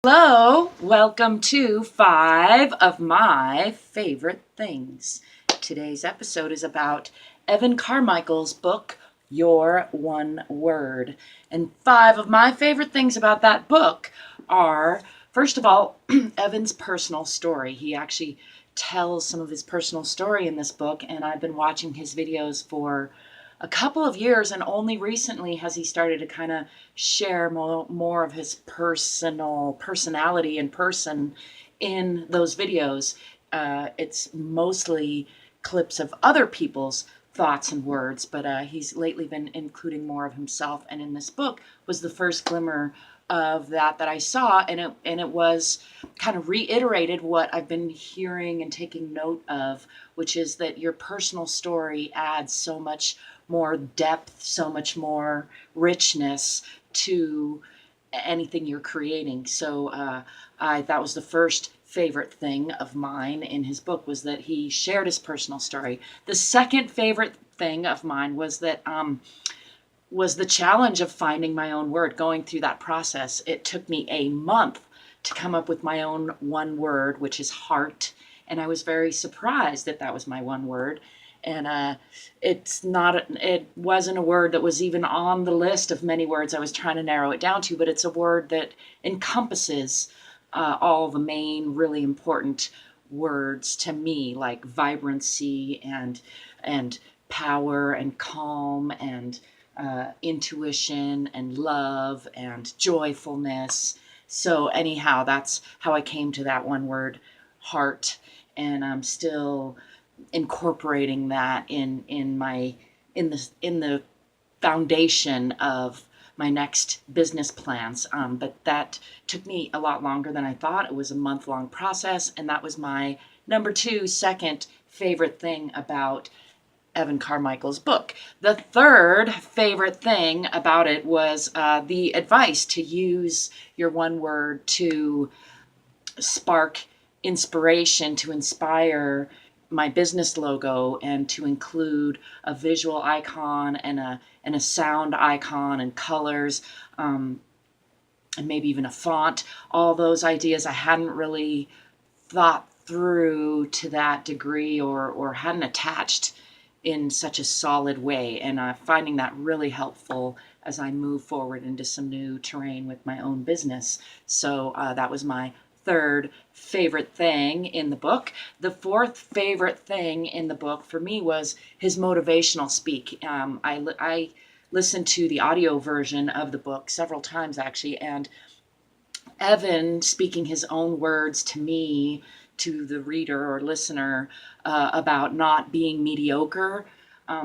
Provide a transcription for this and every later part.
Hello, welcome to 5 of my favorite things. Today's episode is about Evan Carmichael's book, Your One Word. And 5 of my favorite things about that book are, first of all, Evan's personal story. He actually tells some of his personal story in this book, and I've been watching his videos for a couple of years, and only recently has he started to kind of share more of his personality in person in those videos. It's mostly clips of other people's thoughts and words, but he's lately been including more of himself, and in this book was the first glimmer of that I saw, and it was kind of reiterated what I've been hearing and taking note of, which is that your personal story adds so much more depth, so much more richness to anything you're creating. So that was the first favorite thing of mine in his book, was that he shared his personal story. The second favorite thing of mine was that was the challenge of finding my own word, going through that process. It took me a month to come up with my own one word, which is heart. And I was very surprised that that was my one word. And it wasn't a word that was even on the list of many words I was trying to narrow it down to, but it's a word that encompasses all the main really important words to me, like vibrancy and power and calm and intuition and love and joyfulness. So anyhow, that's how I came to that one word, heart, and I'm still incorporating that in the foundation of my next business plans. But that took me a lot longer than I thought. It was a month-long process, and that was my second favorite thing about Evan Carmichael's book. The third favorite thing about it was the advice to use your one word to spark inspiration, to inspire my business logo, and to include a visual icon and a sound icon and colors, and maybe even a font. All those ideas I hadn't really thought through to that degree, or hadn't attached in such a solid way, and finding that really helpful as I move forward into some new terrain with my own business. So that was my third favorite thing in the book. The fourth favorite thing in the book for me was his motivational speak. I listened to the audio version of the book several times, actually, and Evan speaking his own words to me, to the reader or listener, about not being mediocre,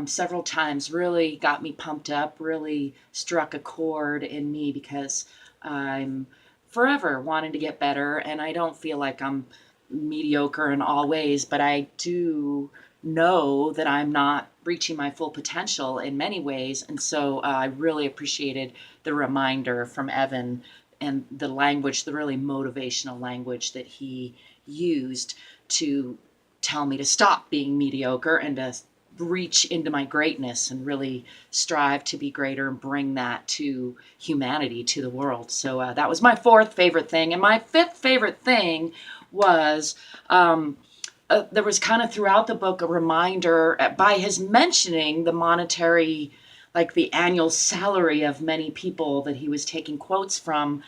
several times really got me pumped up, really struck a chord in me, because I'm forever wanting to get better, and I don't feel like I'm mediocre in all ways, but I do know that I'm not reaching my full potential in many ways. And so I really appreciated the reminder from Evan, and the language, the really motivational language that he used to tell me to stop being mediocre and to reach into my greatness and really strive to be greater and bring that to humanity, to the world. So that was my fourth favorite thing. And my fifth favorite thing was there was kind of throughout the book a reminder by his mentioning the monetary, like the annual salary of many people that he was taking quotes from.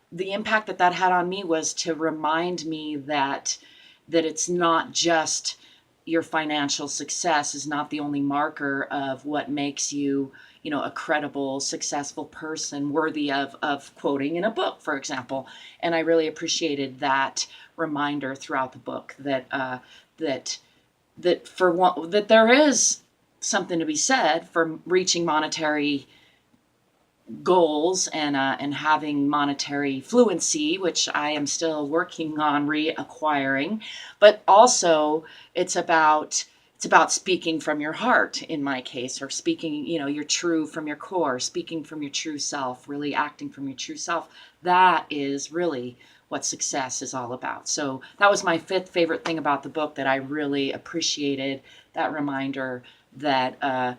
The impact that had on me was to remind me that it's not just your financial success is not the only marker of what makes you, a credible, successful person worthy of quoting in a book, for example. And I really appreciated that reminder throughout the book that that there is something to be said for reaching monetary goals and having monetary fluency, which I am still working on reacquiring. But also, it's about speaking from your heart in my case, or speaking, your true from your core, speaking from your true self, really acting from your true self. That is really what success is all about. So that was my fifth favorite thing about the book, that I really appreciated that reminder that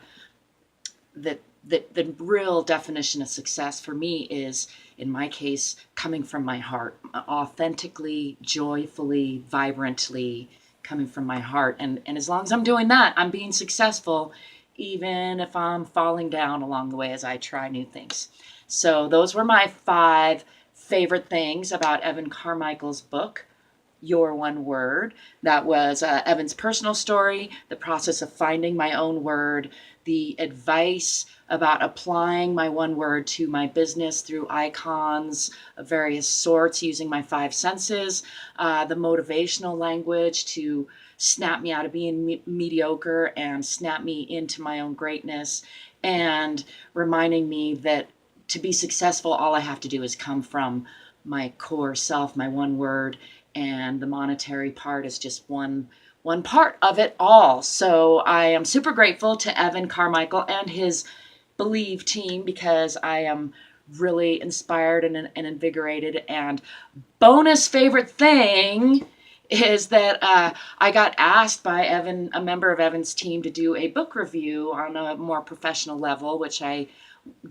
that the real definition of success for me is, in my case, coming from my heart, authentically, joyfully, vibrantly coming from my heart. And as long as I'm doing that, I'm being successful, even if I'm falling down along the way as I try new things. So those were my 5 favorite things about Evan Carmichael's book, Your One Word. That was Evan's personal story, the process of finding my own word, the advice about applying my one word to my business through icons of various sorts using my 5 senses, the motivational language to snap me out of being mediocre and snap me into my own greatness, and reminding me that to be successful, all I have to do is come from my core self, my one word, and the monetary part is just one part of it all. So I am super grateful to Evan Carmichael and his Believe team, because I am really inspired and invigorated. And bonus favorite thing is that I got asked by Evan, a member of Evan's team, to do a book review on a more professional level, which I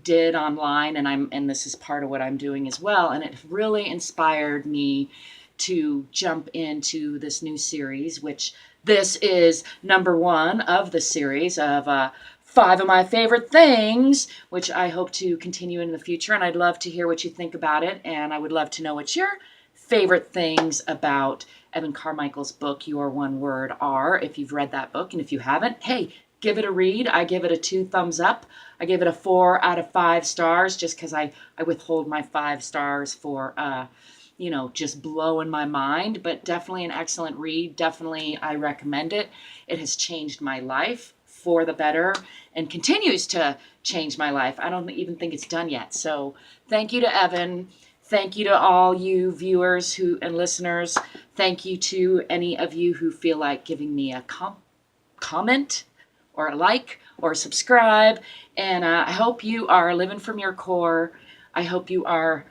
did online, and this is part of what I'm doing as well. And it really inspired me to jump into this new series, which this is number 1 of the series of 5 of my favorite things, which I hope to continue in the future. And I'd love to hear what you think about it. And I would love to know what your favorite things about Evan Carmichael's book, Your One Word, are, if you've read that book. And if you haven't, hey, give it a read. I give it a 2 thumbs up. I give it a 4 out of 5 stars, just because I withhold my 5 stars for, just blowing my mind. But definitely an excellent read. Definitely, I recommend it. It has changed my life for the better and continues to change my life. I don't even think it's done yet. So thank you to Evan. Thank you to all you viewers and listeners. Thank you to any of you who feel like giving me a comment or a like or subscribe. And I hope you are living from your core. I hope you are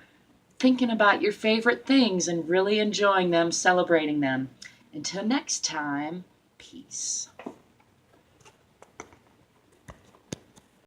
thinking about your favorite things and really enjoying them, celebrating them. Until next time, peace.